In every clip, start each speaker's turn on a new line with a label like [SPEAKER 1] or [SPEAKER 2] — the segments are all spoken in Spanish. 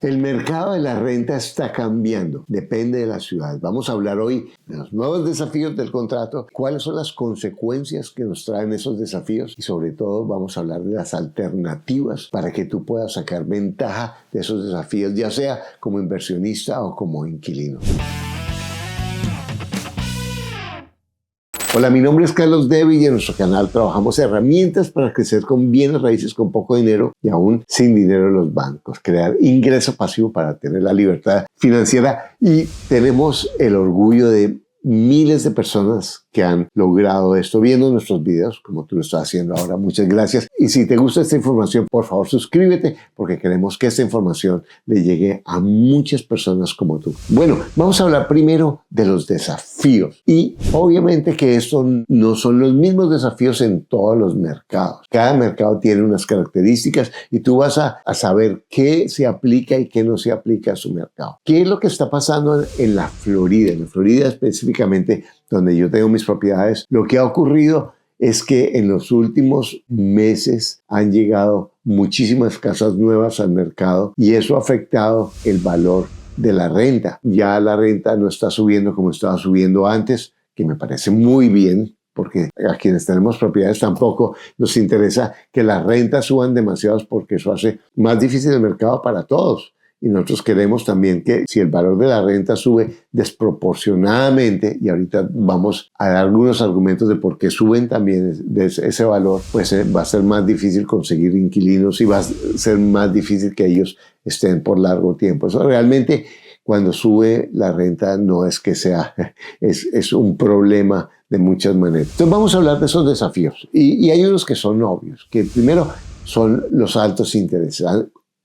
[SPEAKER 1] El mercado de la renta está cambiando, depende de la ciudad. Vamos a hablar hoy de los nuevos desafíos del contrato, cuáles son las consecuencias que nos traen esos desafíos y sobre todo vamos a hablar de las alternativas para que tú puedas sacar ventaja de esos desafíos, ya sea como inversionista o como inquilino. Hola, mi nombre es Carlos Devi y en nuestro canal trabajamos herramientas para crecer con bienes raíces con poco dinero y aún sin dinero en los bancos, crear ingreso pasivo para tener la libertad financiera y tenemos el orgullo de miles de personas que han logrado esto viendo nuestros videos, como tú lo estás haciendo ahora. Muchas gracias. Y si te gusta esta información, por favor suscríbete porque queremos que esta información le llegue a muchas personas como tú. Bueno, vamos a hablar primero de los desafíos. Y obviamente que estos no son los mismos desafíos en todos los mercados. Cada mercado tiene unas características y tú vas a saber qué se aplica y qué no se aplica a su mercado. ¿Qué es lo que está pasando en la Florida? En la Florida específicamente, donde yo tengo mis propiedades, lo que ha ocurrido es que en los últimos meses han llegado muchísimas casas nuevas al mercado y eso ha afectado el valor de la renta. Ya la renta no está subiendo como estaba subiendo antes, que me parece muy bien, porque a quienes tenemos propiedades tampoco nos interesa que las rentas suban demasiado porque eso hace más difícil el mercado para todos. Y nosotros queremos también que si el valor de la renta sube desproporcionadamente, y ahorita vamos a dar algunos argumentos de por qué suben también de ese valor, pues va a ser más difícil conseguir inquilinos y va a ser más difícil que ellos estén por largo tiempo. Eso realmente, cuando sube la renta, no es que sea, es un problema de muchas maneras. Entonces vamos a hablar de esos desafíos. Y hay unos que son obvios, que primero son los altos intereses.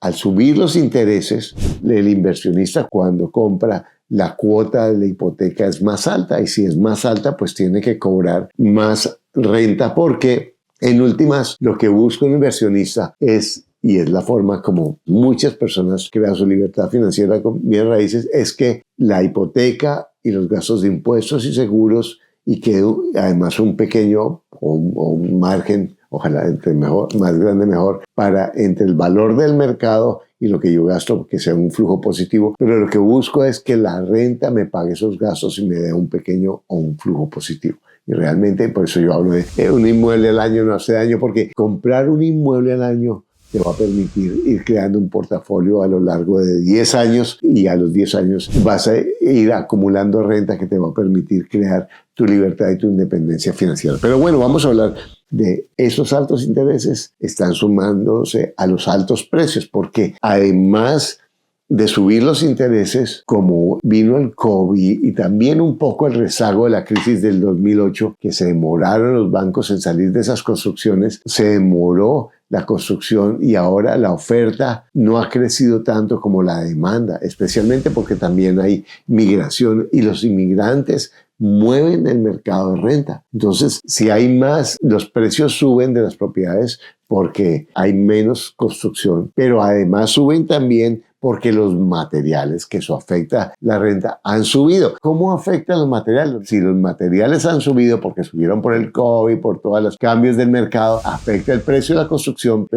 [SPEAKER 1] Al subir los intereses, el inversionista cuando compra la cuota de la hipoteca es más alta y si es más alta pues tiene que cobrar más renta porque en últimas lo que busca un inversionista es, y es la forma como muchas personas crean su libertad financiera con bienes raíces, es que la hipoteca y los gastos de impuestos y seguros y que además un pequeño o un margen, ojalá entre mejor, más grande mejor, para entre el valor del mercado y lo que yo gasto, que sea un flujo positivo. Pero lo que busco es que la renta me pague esos gastos y me dé un pequeño o un flujo positivo. Y realmente por eso yo hablo de un inmueble al año no hace daño, porque comprar un inmueble al año te va a permitir ir creando un portafolio a lo largo de 10 años y a los 10 años vas a ir acumulando renta que te va a permitir crear tu libertad y tu independencia financiera. Pero bueno, vamos a hablar de esos altos intereses, están sumándose a los altos precios, porque además de subir los intereses, como vino el COVID y también un poco el rezago de la crisis del 2008, que se demoraron los bancos en salir de esas construcciones, se demoró la construcción y ahora la oferta no ha crecido tanto como la demanda, especialmente porque también hay migración y los inmigrantes mueven el mercado de renta. Entonces, si hay más, los precios suben de las propiedades porque hay menos construcción, pero además suben también porque los materiales, que eso afecta la renta, han subido. ¿Cómo afectan los materiales? Si los materiales han subido porque subieron por el COVID, por todos los cambios del mercado, afecta el precio de la construcción,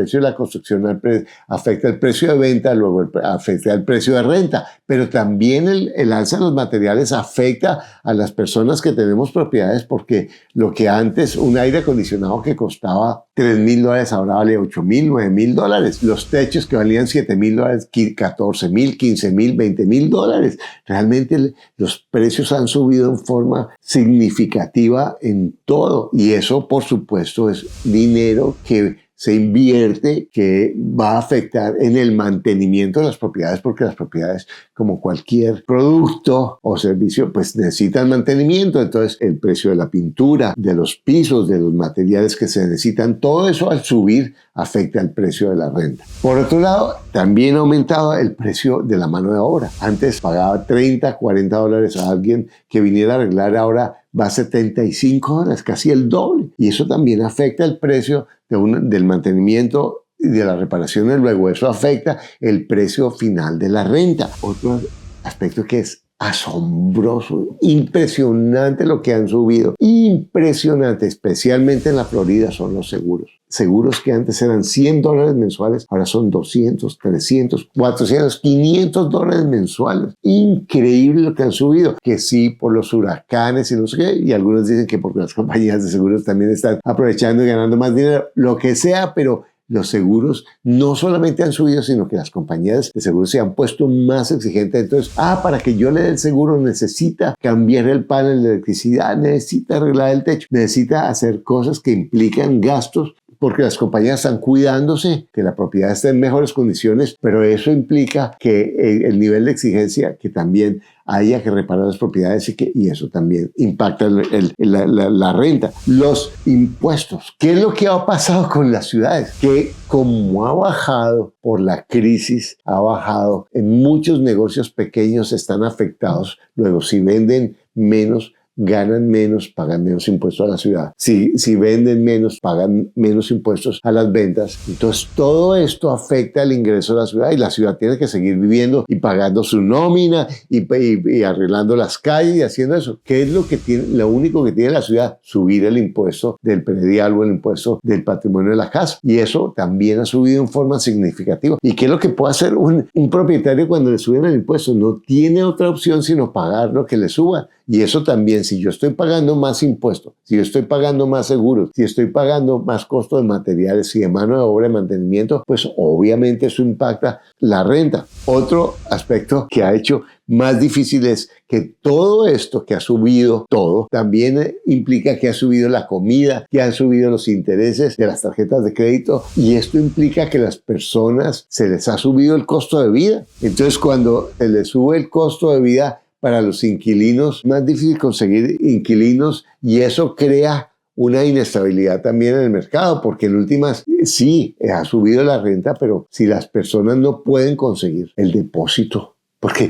[SPEAKER 1] afecta el precio de venta, luego afecta el precio de renta. Pero también el alza de los materiales afecta a las personas que tenemos propiedades porque lo que antes un aire acondicionado que costaba $3,000 ahora vale $8,000, $9,000. Los techos que valían $7,000, $14,000, $15,000, $20,000. Realmente los precios han subido en forma significativa en todo y eso por supuesto es dinero que se invierte, que va a afectar en el mantenimiento de las propiedades, porque las propiedades, como cualquier producto o servicio, pues necesitan mantenimiento. Entonces, el precio de la pintura, de los pisos, de los materiales que se necesitan, todo eso al subir afecta el precio de la renta. Por otro lado, también ha aumentado el precio de la mano de obra. Antes pagaba $30, $40 a alguien que viniera a arreglar, ahora va a $75, casi el doble. Y eso también afecta el precio del mantenimiento y de las reparaciones. Luego eso afecta el precio final de la renta. Otro aspecto que es asombroso, impresionante lo que han subido, impresionante impresionante, especialmente en la Florida, son los seguros. Seguros que antes eran $100 mensuales, ahora son 200, 300, 400, $500 mensuales. Increíble lo que han subido. Que sí, por los huracanes y no sé qué, y algunos dicen que porque las compañías de seguros también están aprovechando y ganando más dinero, lo que sea, pero los seguros no solamente han subido, sino que las compañías de seguros se han puesto más exigentes. Entonces, para que yo le dé el seguro necesita cambiar el panel de electricidad, necesita arreglar el techo, necesita hacer cosas que implican gastos porque las compañías están cuidándose, que la propiedad esté en mejores condiciones, pero eso implica que el nivel de exigencia, que también haya que reparar las propiedades y eso también impacta la renta. Los impuestos. ¿Qué es lo que ha pasado con las ciudades? Que como ha bajado por la crisis, ha bajado, en muchos negocios pequeños están afectados. Luego, si venden menos, ganan menos, pagan menos impuestos a la ciudad. Si venden menos, pagan menos impuestos a las ventas. Entonces, todo esto afecta el ingreso de la ciudad y la ciudad tiene que seguir viviendo y pagando su nómina y arreglando las calles y haciendo eso. ¿Qué es lo que tiene? Lo único que tiene la ciudad, subir el impuesto del predial o el impuesto del patrimonio de la casa. Y eso también ha subido en forma significativa. ¿Y qué es lo que puede hacer un propietario cuando le suben el impuesto? No tiene otra opción sino pagar lo que le suban. Y eso también, si yo estoy pagando más impuestos, si yo estoy pagando más seguros, si estoy pagando más costos de materiales y de mano de obra de mantenimiento, pues obviamente eso impacta la renta. Otro aspecto que ha hecho más difícil es que todo esto que ha subido, todo, también implica que ha subido la comida, que han subido los intereses de las tarjetas de crédito y esto implica que las personas se les ha subido el costo de vida. Entonces, cuando se les sube el costo de vida, para los inquilinos, más difícil conseguir inquilinos y eso crea una inestabilidad también en el mercado, porque en últimas sí, ha subido la renta, pero si las personas no pueden conseguir el depósito, porque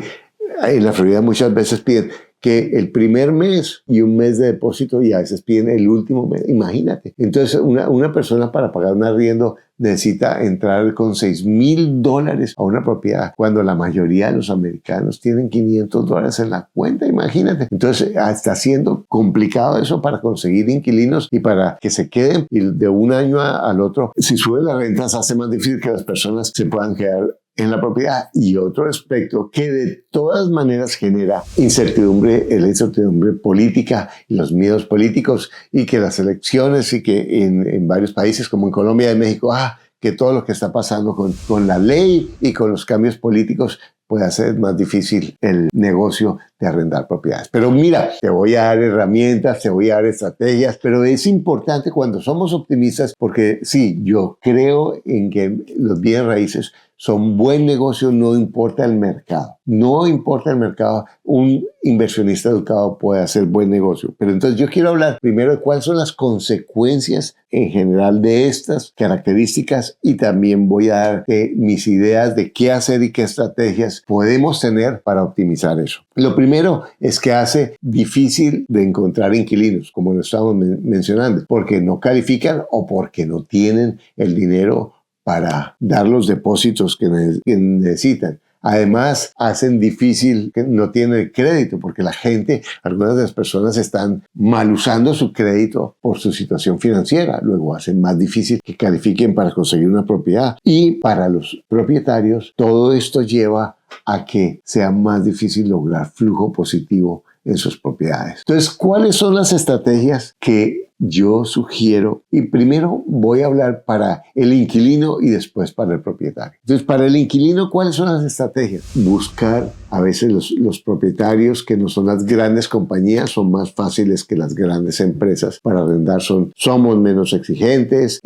[SPEAKER 1] en la Florida muchas veces piden que el primer mes y un mes de depósito y a veces piden el último mes, imagínate. Entonces una persona para pagar un arriendo necesita entrar con $6,000 a una propiedad cuando la mayoría de los americanos tienen $500 en la cuenta, imagínate. Entonces está siendo complicado eso para conseguir inquilinos y para que se queden y de un año al otro. Si sube la renta se hace más difícil que las personas se puedan quedar en la propiedad. Y otro aspecto que de todas maneras genera incertidumbre es la incertidumbre política y los miedos políticos y que las elecciones y que en varios países como en Colombia y México, que todo lo que está pasando con la ley y con los cambios políticos puede hacer más difícil el negocio de arrendar propiedades. Pero mira, te voy a dar herramientas, te voy a dar estrategias, pero es importante cuando somos optimistas porque sí, yo creo en que los bienes raíces son buen negocio, no importa el mercado. No importa el mercado, un inversionista educado puede hacer buen negocio. Pero entonces yo quiero hablar primero de cuáles son las consecuencias en general de estas características y también voy a dar mis ideas de qué hacer y qué estrategias podemos tener para optimizar eso. Lo primero es que hace difícil de encontrar inquilinos, como lo estamos mencionando, porque no califican o porque no tienen el dinero para dar los depósitos que necesitan. Además, hacen difícil que no tienen el crédito porque la gente, algunas de las personas están mal usando su crédito por su situación financiera. Luego hacen más difícil que califiquen para conseguir una propiedad. Y para los propietarios, todo esto lleva a que sea más difícil lograr flujo positivo en sus propiedades. Entonces, ¿cuáles son las estrategias que yo sugiero? Y primero voy a hablar para el inquilino y después para el propietario. Entonces, para el inquilino, ¿cuáles son las estrategias? Buscar, a veces los propietarios que no son las grandes compañías son más fáciles que las grandes empresas para arrendar. Somos menos exigentes,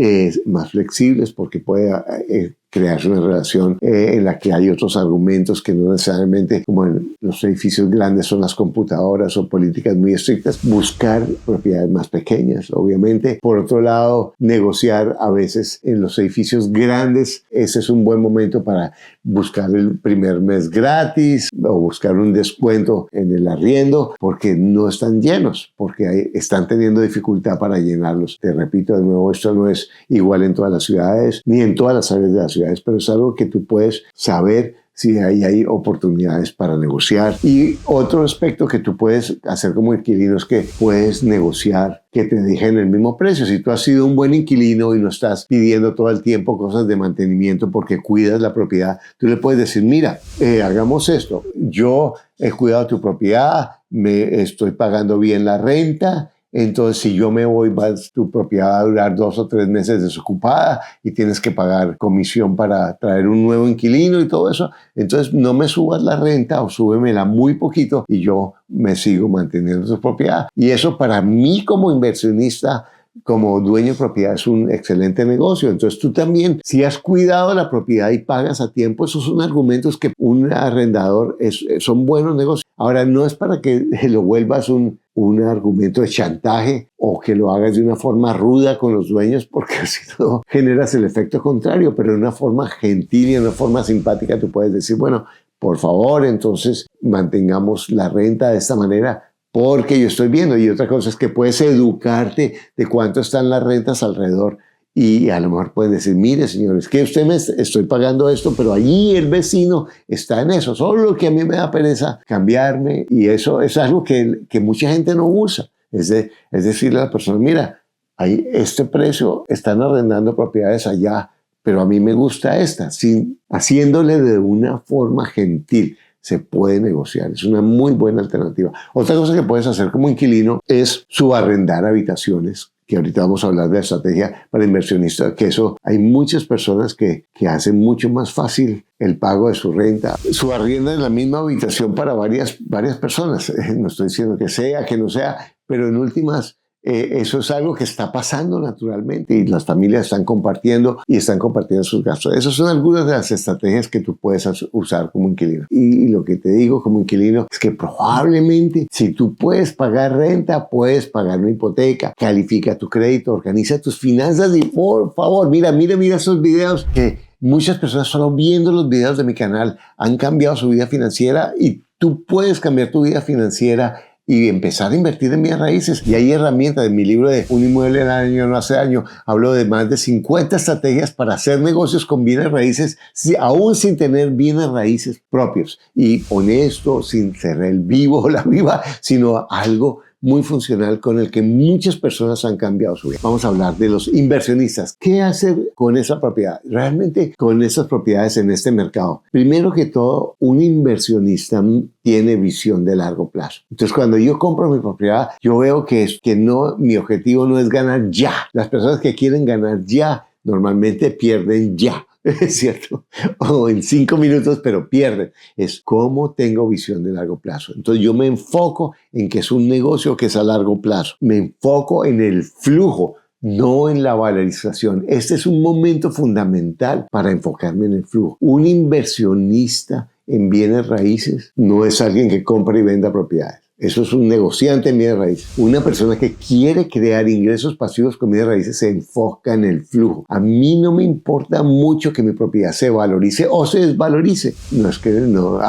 [SPEAKER 1] más flexibles porque puede crearse una relación en la que hay otros argumentos que no necesariamente, como en los edificios grandes, son las computadoras o políticas muy estrictas. Buscar propiedades más pequeñas, obviamente. Por otro lado, negociar a veces en los edificios grandes. Ese es un buen momento para buscar el primer mes gratis o buscar un descuento en el arriendo porque no están llenos, porque están teniendo dificultad para llenarlos. Te repito de nuevo, esto no es igual en todas las ciudades ni en todas las áreas de las ciudades, pero es algo que tú puedes saber sí, ahí hay oportunidades para negociar. Y otro aspecto que tú puedes hacer como inquilino es que puedes negociar que te dejen el mismo precio. Si tú has sido un buen inquilino y no estás pidiendo todo el tiempo cosas de mantenimiento porque cuidas la propiedad, tú le puedes decir, mira, hagamos esto. Yo he cuidado tu propiedad, me estoy pagando bien la renta. Entonces, si yo me voy, tu propiedad va a durar 2 o 3 meses desocupada y tienes que pagar comisión para traer un nuevo inquilino y todo eso. Entonces, no me subas la renta o súbemela muy poquito y yo me sigo manteniendo tu propiedad. Y eso para mí como inversionista, como dueño de propiedad, es un excelente negocio. Entonces tú también, si has cuidado la propiedad y pagas a tiempo, esos son argumentos que un arrendador son buenos negocios. Ahora, no es para que lo vuelvas un argumento de chantaje o que lo hagas de una forma ruda con los dueños, porque si no generas el efecto contrario, pero de una forma gentil y de una forma simpática tú puedes decir, bueno, por favor, entonces mantengamos la renta de esta manera, porque yo estoy viendo. Y otra cosa es que puedes educarte de cuánto están las rentas alrededor y a lo mejor puedes decir, mire señores, que usted me estoy pagando esto, pero allí el vecino está en eso, solo que a mí me da pereza cambiarme, y eso es algo que mucha gente no usa. Es decirle a la persona, mira, hay este precio, están arrendando propiedades allá, pero a mí me gusta esta, haciéndole de una forma gentil. Se puede negociar, es una muy buena alternativa. Otra cosa que puedes hacer como inquilino es subarrendar habitaciones, que ahorita vamos a hablar de estrategia para inversionistas, que eso hay muchas personas que hacen mucho más fácil el pago de su renta. Subarriendan la misma habitación para varias personas. No estoy diciendo que sea, que no sea, pero en últimas eso es algo que está pasando naturalmente y las familias están compartiendo sus gastos. Esas son algunas de las estrategias que tú puedes usar como inquilino. Y lo que te digo como inquilino es que probablemente si tú puedes pagar renta, puedes pagar una hipoteca, califica tu crédito, organiza tus finanzas y por favor, mira esos videos que muchas personas solo viendo los videos de mi canal han cambiado su vida financiera, y tú puedes cambiar tu vida financiera y empezar a invertir en bienes raíces. Y hay herramientas. En mi libro de Un inmueble al año no hace daño, hablo de más de 50 estrategias para hacer negocios con bienes raíces, aún sin tener bienes raíces propios. Y honesto, sin ser el vivo o la viva, sino algo muy funcional con el que muchas personas han cambiado su vida. Vamos a hablar de los inversionistas. ¿Qué hacer con esa propiedad? Realmente con esas propiedades en este mercado. Primero que todo, un inversionista tiene visión de largo plazo. Entonces, cuando yo compro mi propiedad, yo veo que mi objetivo no es ganar ya. Las personas que quieren ganar ya normalmente pierden ya. ¿Es cierto? O en 5 minutos, pero pierden. Es cómo tengo visión de largo plazo. Entonces yo me enfoco en que es un negocio que es a largo plazo. Me enfoco en el flujo, no en la valorización. Este es un momento fundamental para enfocarme en el flujo. Un inversionista en bienes raíces no es alguien que compra y venda propiedades. Eso es un negociante en bienes raíces. Una persona que quiere crear ingresos pasivos con bienes raíces se enfoca en el flujo. A mí no me importa mucho que mi propiedad se valorice o se desvalorice. No es que no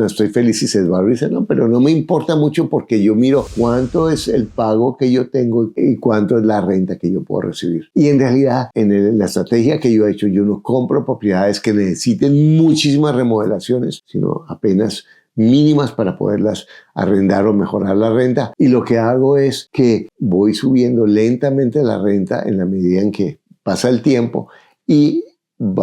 [SPEAKER 1] estoy feliz si se desvalorice, no, pero no me importa mucho porque yo miro cuánto es el pago que yo tengo y cuánto es la renta que yo puedo recibir. Y en realidad, en la estrategia que yo he hecho, yo no compro propiedades que necesiten muchísimas remodelaciones, sino apenas mínimas para poderlas arrendar o mejorar la renta. Y lo que hago es que voy subiendo lentamente la renta en la medida en que pasa el tiempo, y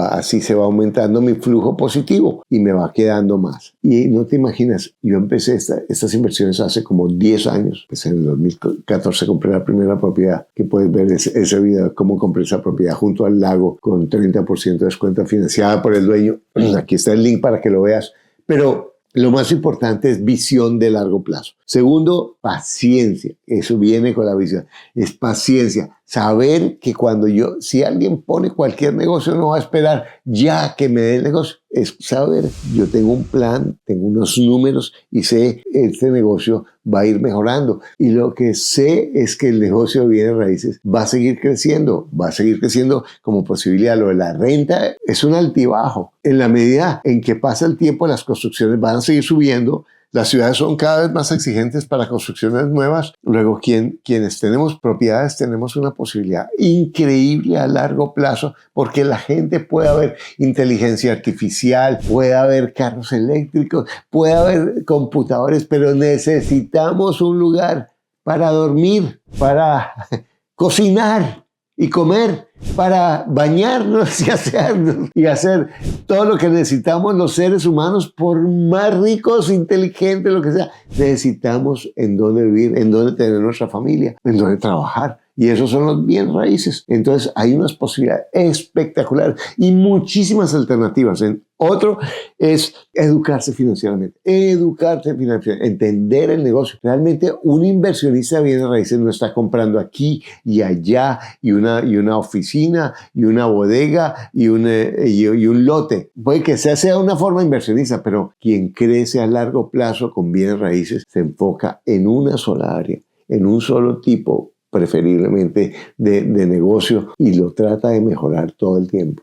[SPEAKER 1] así se va aumentando mi flujo positivo y me va quedando más. Y no te imaginas, yo empecé estas inversiones hace como 10 años. Pues en el 2014 compré la primera propiedad, que puedes ver ese video, cómo compré esa propiedad junto al lago con 30% de descuento, financiada por el dueño. Aquí está el link para que lo veas. Pero lo más importante es visión de largo plazo. Segundo, paciencia. Eso viene con la visión. Es paciencia. Saber que si alguien pone cualquier negocio, no va a esperar ya que me dé el negocio. Es saber, yo tengo un plan, tengo unos números y sé este negocio va a ir mejorando. Y lo que sé es que el negocio de bienes raíces va a seguir creciendo como posibilidad. Lo de la renta es un altibajo. En la medida en que pasa el tiempo, las construcciones van a seguir subiendo. Las ciudades son cada vez más exigentes para construcciones nuevas. Luego, quienes tenemos propiedades tenemos una posibilidad increíble a largo plazo porque la gente puede haber inteligencia artificial, puede haber carros eléctricos, puede haber computadores, pero necesitamos un lugar para dormir, para cocinar y comer, para bañarnos y asearnos y hacer todo lo que necesitamos los seres humanos, por más ricos, inteligentes, lo que sea. Necesitamos en dónde vivir, en dónde tener nuestra familia, en dónde trabajar. Y esos son los bienes raíces. Entonces hay unas posibilidades espectaculares y muchísimas alternativas. Otro es educarse financieramente. Entender el negocio. Realmente un inversionista de bienes raíces no está comprando aquí y allá y una oficina y una bodega y un lote. Puede que sea una forma inversionista, pero quien crece a largo plazo con bienes raíces se enfoca en una sola área, en un solo tipo preferiblemente de negocio, y lo trata de mejorar todo el tiempo.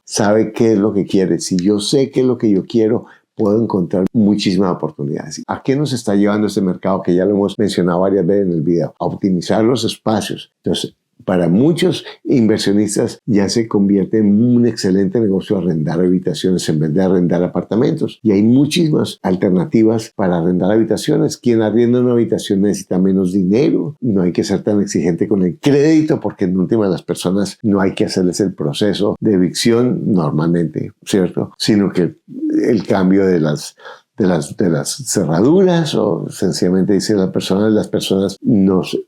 [SPEAKER 1] Sabe qué es lo que quiere. Si yo sé qué es lo que yo quiero, puedo encontrar muchísimas oportunidades. ¿A qué nos está llevando este mercado? Que ya lo hemos mencionado varias veces en el video. A optimizar los espacios. Entonces, para muchos inversionistas ya se convierte en un excelente negocio arrendar habitaciones en vez de arrendar apartamentos. Y hay muchísimas alternativas para arrendar habitaciones. Quien arrienda una habitación necesita menos dinero. No hay que ser tan exigente con el crédito porque en última las personas no hay que hacerles el proceso de evicción normalmente, ¿cierto? Sino que el cambio de las cerraduras, o sencillamente dice las personas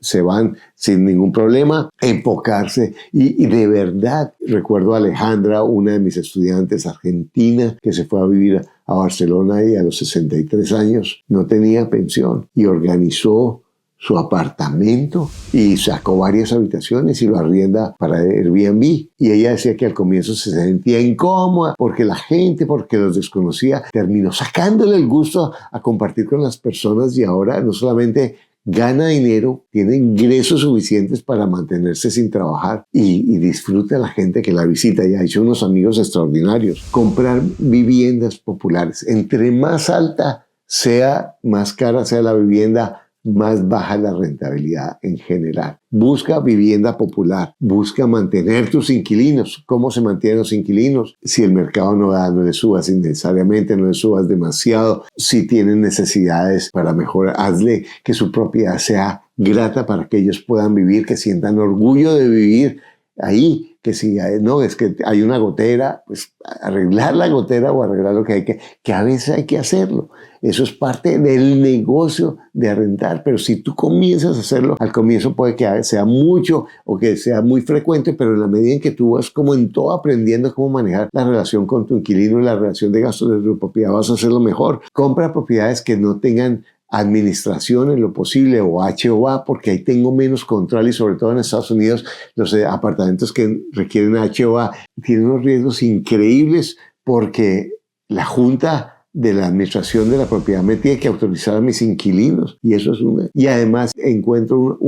[SPEAKER 1] se van sin ningún problema, enfocarse y de verdad, recuerdo a Alejandra, una de mis estudiantes argentina que se fue a vivir a Barcelona y a los 63 años no tenía pensión y organizó su apartamento y sacó varias habitaciones y lo arrienda para Airbnb. Y ella decía que al comienzo se sentía incómoda porque los desconocía. Terminó sacándole el gusto a compartir con las personas y ahora no solamente gana dinero, tiene ingresos suficientes para mantenerse sin trabajar y disfruta a la gente que la visita y ha hecho unos amigos extraordinarios. Comprar viviendas populares. Entre más alta sea, más cara sea la vivienda, más baja la rentabilidad en general. Busca vivienda popular, busca mantener tus inquilinos. ¿Cómo se mantienen los inquilinos? Si el mercado no da, no le subas innecesariamente, no le subas demasiado. Si tienen necesidades para mejorar, hazle que su propiedad sea grata para que ellos puedan vivir, que sientan orgullo de vivir ahí. Que si no, es que hay una gotera, pues arreglar la gotera o arreglar lo que hay que a veces hay que hacerlo. Eso es parte del negocio de arrendar, pero si tú comienzas a hacerlo, al comienzo puede que sea mucho o que sea muy frecuente, pero en la medida en que tú vas como en todo aprendiendo cómo manejar la relación con tu inquilino y la relación de gastos de tu propiedad, vas a hacerlo mejor. Compra propiedades que no tengan administración en lo posible o HOA, porque ahí tengo menos control y sobre todo en Estados Unidos los apartamentos que requieren HOA tienen unos riesgos increíbles porque la junta de la administración de la propiedad me tiene que autorizar a mis inquilinos y eso es y además encuentro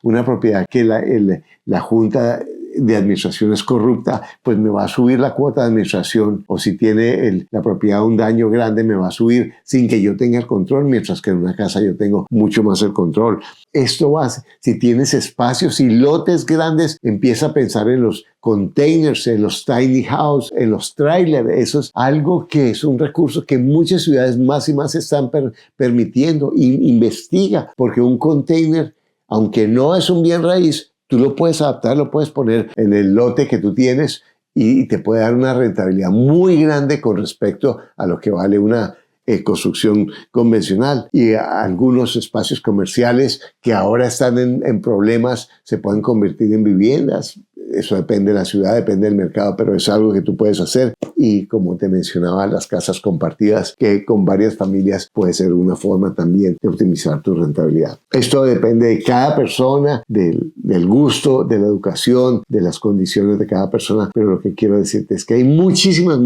[SPEAKER 1] una propiedad que la junta de administración es corrupta, pues me va a subir la cuota de administración, o si tiene la propiedad un daño grande me va a subir sin que yo tenga el control, mientras que en una casa yo tengo mucho más el control. Esto va, si tienes espacios y lotes grandes, empieza a pensar en los containers, en los tiny house, en los trailers. Eso es algo que es un recurso que muchas ciudades más y más están permitiendo. Investiga, porque un container, aunque no es un bien raíz, tú lo puedes adaptar, lo puedes poner en el lote que tú tienes y te puede dar una rentabilidad muy grande con respecto a lo que vale una construcción convencional. Y algunos espacios comerciales que ahora están en problemas se pueden convertir en viviendas. Eso depende de la ciudad, depende del mercado, pero es algo que tú puedes hacer. Y como te mencionaba, las casas compartidas, que con varias familias puede ser una forma también de optimizar tu rentabilidad. Esto depende de cada persona, del gusto, de la educación, de las condiciones de cada persona. Pero lo que quiero decirte es que hay muchísimas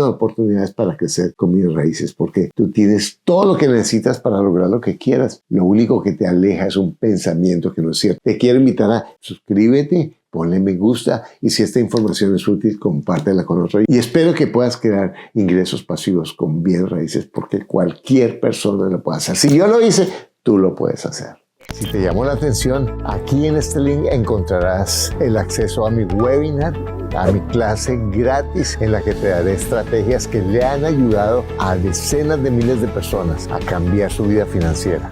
[SPEAKER 1] oportunidades para crecer con bienes raíces, porque tú tienes todo lo que necesitas para lograr lo que quieras. Lo único que te aleja es un pensamiento que no es cierto. Te quiero invitar a suscríbete, ponle me gusta y si esta información es útil, compártela con otros. Y espero que puedas crear ingresos pasivos con bienes raíces porque cualquier persona lo puede hacer. Si yo lo hice, tú lo puedes hacer. Si te llamó la atención, aquí en este link encontrarás el acceso a mi webinar, a mi clase gratis en la que te daré estrategias que le han ayudado a decenas de miles de personas a cambiar su vida financiera.